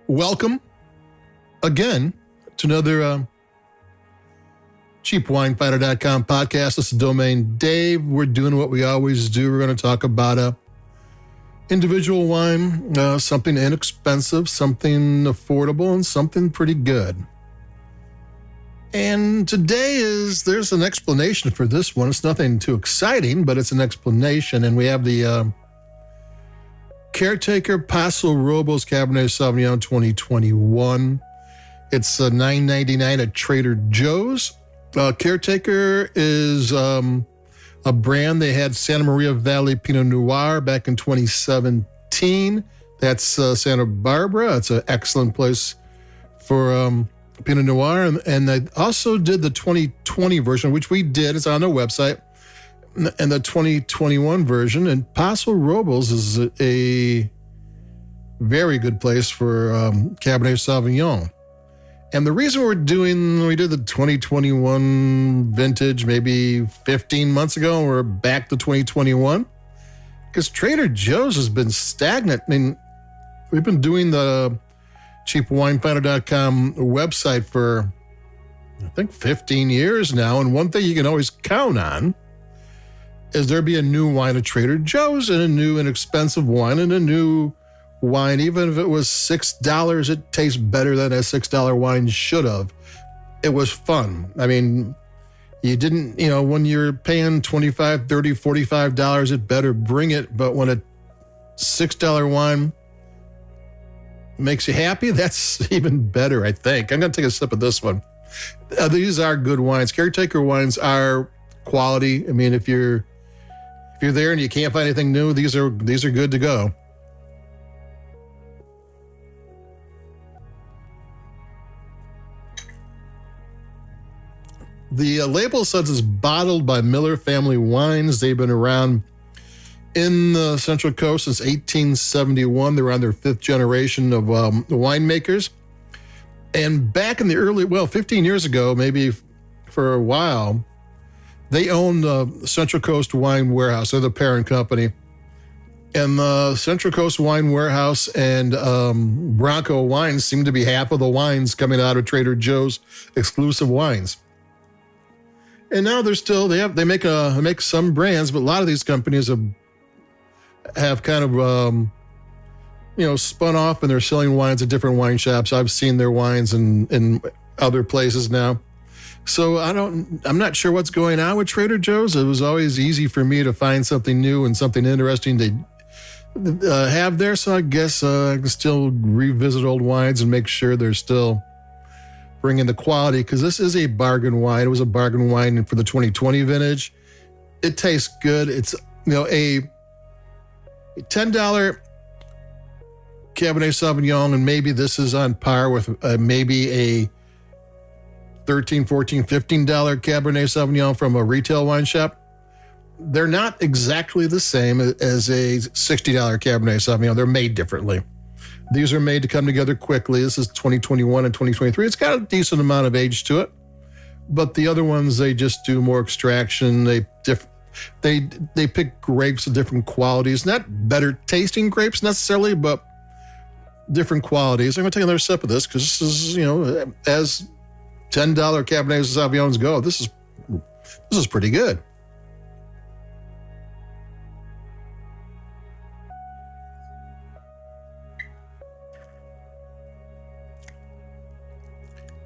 Welcome again to another CheapWineFinder.com podcast. This is Domain Dave. We're doing what we always do. We're going to talk about individual wine, something inexpensive, something affordable, and something pretty good. And today there's an explanation for this one. It's nothing too exciting, but it's an explanation. And we have the Caretaker Paso Robles Cabernet Sauvignon 2021. It's $9.99 at Trader Joe's. Caretaker is a brand. They had Santa Maria Valley Pinot Noir back in 2017. That's Santa Barbara. It's an excellent place for Pinot Noir. And they also did the 2020 version, which we did. It's on their website. And the 2021 version. And Paso Robles is a very good place for Cabernet Sauvignon. And the reason we did the 2021 vintage maybe 15 months ago, and we're back to 2021, because Trader Joe's has been stagnant. I mean, we've been doing the CheapWineFinder.com website for, I think, 15 years now. And one thing you can always count on is there'll be a new wine at Trader Joe's and a new inexpensive wine and a new wine. Even if it was $6, it tastes better than a $6 wine should have. It was fun. I mean, you didn't, when you're paying $25, $30, $45, it better bring it. But when a $6 wine makes you happy, that's even better, I think. I'm going to take a sip of this one. These are good wines. Caretaker wines are quality. I mean, if you're there and you can't find anything new, these are good to go. The label says it's bottled by Miller Family Wines. They've been around in the Central Coast since 1871. They're on their fifth generation of winemakers. And back in the 15 years ago, maybe for a while, they owned the Central Coast Wine Warehouse. They're the parent company. And the Central Coast Wine Warehouse and Bronco Wines seem to be half of the wines coming out of Trader Joe's exclusive wines. And now they make some brands, but a lot of these companies have kind of spun off, and they're selling wines at different wine shops. I've seen their wines in other places now. So I'm not sure what's going on with Trader Joe's. It was always easy for me to find something new and something interesting to have there. So I guess I can still revisit old wines and make sure they're still bringing the quality, because this is a bargain wine. It was a bargain wine for the 2020 vintage. It tastes good. It's a $10 Cabernet Sauvignon, and maybe this is on par with maybe a $13, $14, $15 Cabernet Sauvignon from a retail wine shop. They're not exactly the same as a $60 Cabernet Sauvignon. They're made differently. These are made to come together quickly. This is 2021 and 2023. It's got a decent amount of age to it. But the other ones, they just do more extraction. They pick grapes of different qualities. Not better tasting grapes necessarily, but different qualities. I'm going to take another sip of this because this is, as $10 Cabernet Sauvignons go, this is pretty good.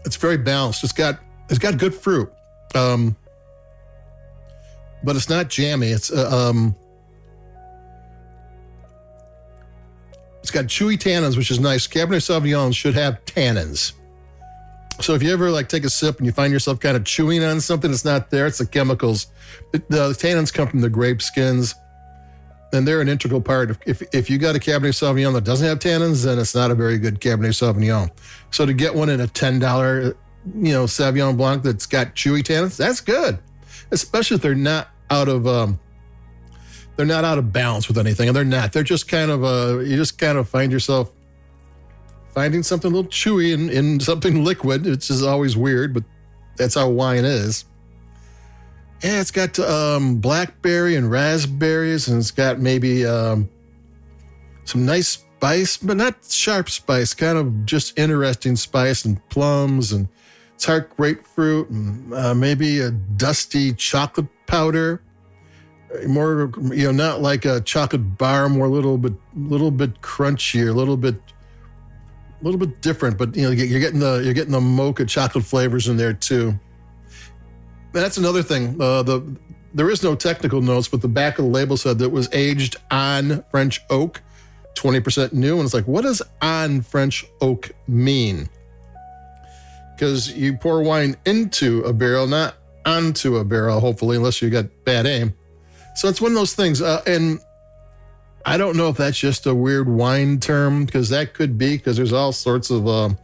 It's very balanced. It's got good fruit, but it's not jammy. It's got chewy tannins, which is nice. Cabernet Sauvignon should have tannins. So if you ever take a sip and you find yourself kind of chewing on something that's not there, it's the chemicals. The tannins come from the grape skins, and they're an integral part. If you got a Cabernet Sauvignon that doesn't have tannins, then it's not a very good Cabernet Sauvignon. So to get one in a $10, Sauvignon Blanc that's got chewy tannins, that's good, especially if they're not out of balance with anything, and they're not. They're just kind of you just kind of find yourself finding something a little chewy in something liquid, which is always weird, but that's how wine is. Yeah, it's got blackberry and raspberries, and it's got maybe some nice spice, but not sharp spice, kind of just interesting spice and plums and tart grapefruit and maybe a dusty chocolate powder. More, not like a chocolate bar, more a little bit crunchier, a little bit different. But you're getting the mocha chocolate flavors in there too. That's another thing. There is no technical notes, but the back of the label said that it was aged on French oak, 20% new. And it's like, what does on French oak mean? Because you pour wine into a barrel, not onto a barrel, hopefully, unless you got bad aim. So it's one of those things. And I don't know if that's just a weird wine term, because that could be, because there's all sorts of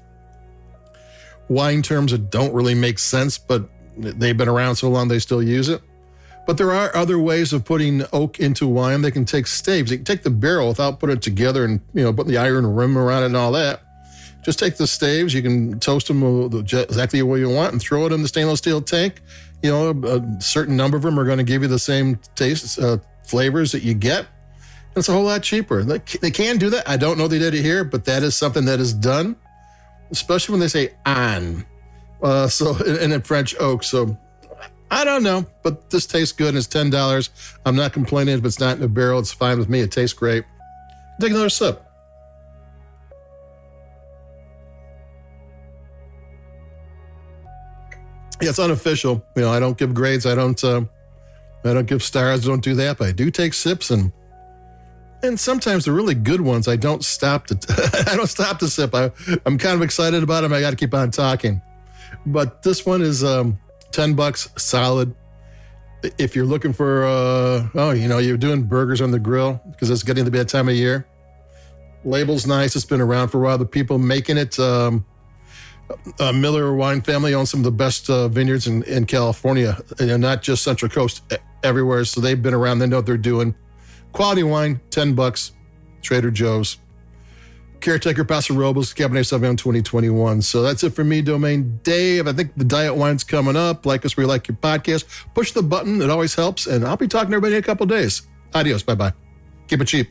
wine terms that don't really make sense, but they've been around so long they still use it. But there are other ways of putting oak into wine. They can take staves. They can take the barrel without putting it together and put the iron rim around it and all that. Just take the staves. You can toast them exactly the way you want and throw it in the stainless steel tank. A certain number of them are going to give you the same taste, flavors that you get. And it's a whole lot cheaper. They can do that. I don't know they did it here, but that is something that is done, especially when they say on. And in French oak. So I don't know, but this tastes good and it's $10. I'm not complaining if it's not in a barrel. It's fine with me. It tastes great. Take another sip. Yeah, it's unofficial. I don't give grades. I don't give stars. I don't do that. But I do take sips, and sometimes the really good ones, I don't stop to sip. I'm kind of excited about them. I got to keep on talking. But this one is $10 solid. If you're looking for, you're doing burgers on the grill because it's getting to be that time of year. Label's nice. It's been around for a while. The people making it, Miller wine family owns some of the best vineyards in California, not just Central Coast, everywhere. So they've been around. They know what they're doing. Quality wine, $10, Trader Joe's. Caretaker Paso Robles Cabernet Sauvignon 2021. So that's it for me, Domain Dave. I think the diet wine's coming up. Like us where you like your podcast. Push the button. It always helps. And I'll be talking to everybody in a couple of days. Adios. Bye-bye. Keep it cheap.